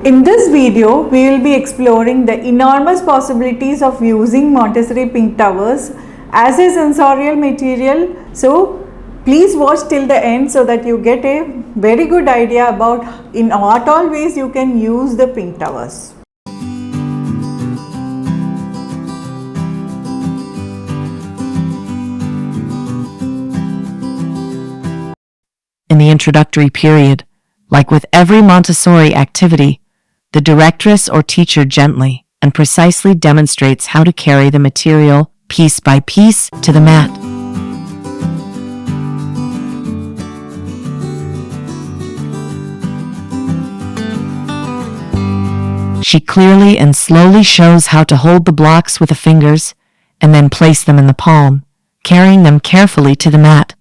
In this video, we will be exploring the enormous possibilities of using Montessori pink towers as a sensorial material. So, please watch till the end so that you get a very good idea about in what all ways you can use the pink towers. In the introductory period, like with every Montessori activity, the directress or teacher gently and precisely demonstrates how to carry the material piece by piece to the mat. She clearly and slowly shows how to hold the blocks with the fingers and then place them in the palm, carrying them carefully to the mat.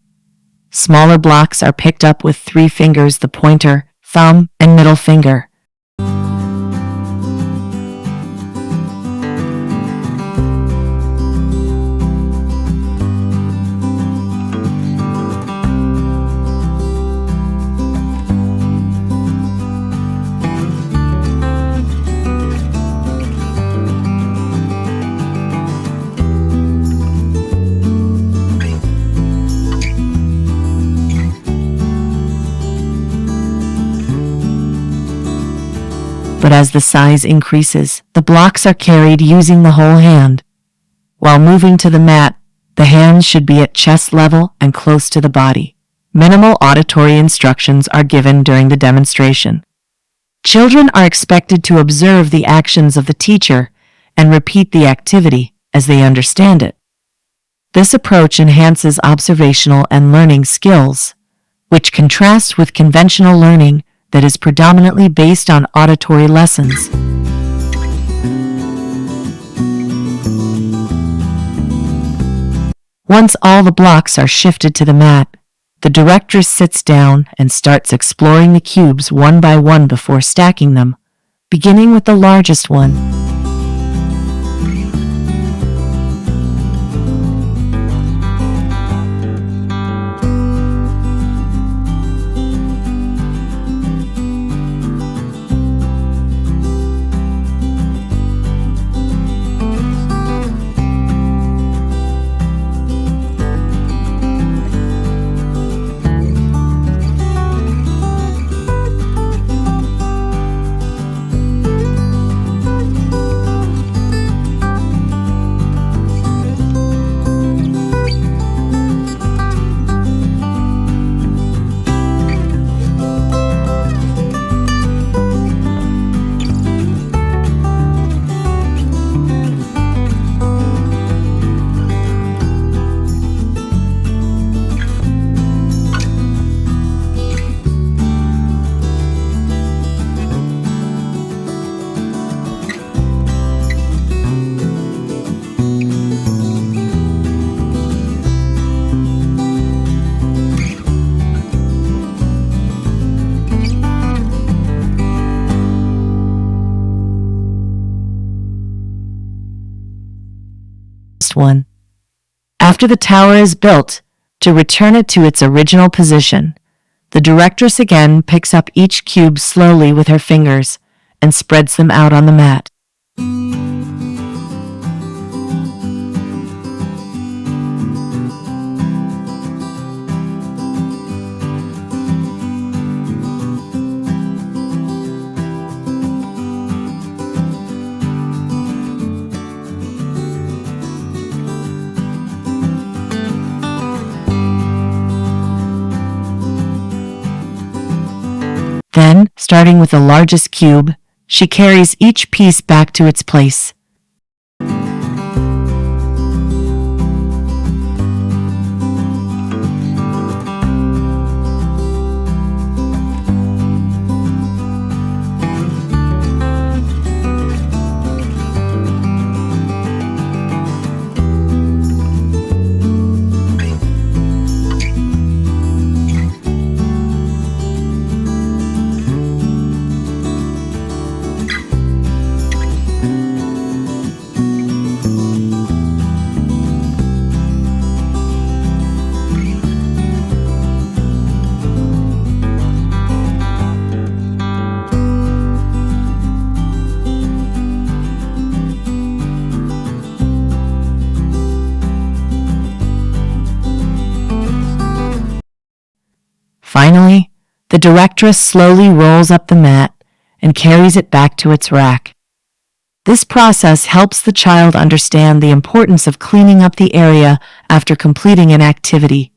Smaller blocks are picked up with 3 fingers, the pointer, thumb, and middle finger. But as the size increases, the blocks are carried using the whole hand. While moving to the mat, the hands should be at chest level and close to the body. Minimal auditory instructions are given during the demonstration. Children are expected to observe the actions of the teacher and repeat the activity as they understand it. This approach enhances observational and learning skills, which contrasts with conventional learning that is predominantly based on auditory lessons. Once all the blocks are shifted to the mat, the directress sits down and starts exploring the cubes one by one before stacking them, beginning with the largest one. One. After the tower is built, to return it to its original position, the directress again picks up each cube slowly with her fingers and spreads them out on the mat. Then, starting with the largest cube, she carries each piece back to its place. Finally, the directress slowly rolls up the mat and carries it back to its rack. This process helps the child understand the importance of cleaning up the area after completing an activity.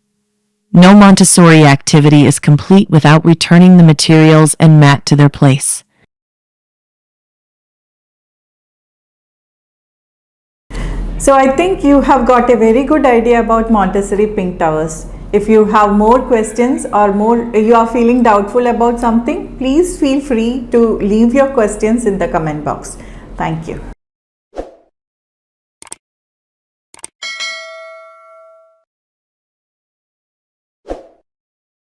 No Montessori activity is complete without returning the materials and mat to their place. So I think you have got a very good idea about Montessori pink towers. If you have more questions or you are feeling doubtful about something, please feel free to leave your questions in the comment box. Thank you.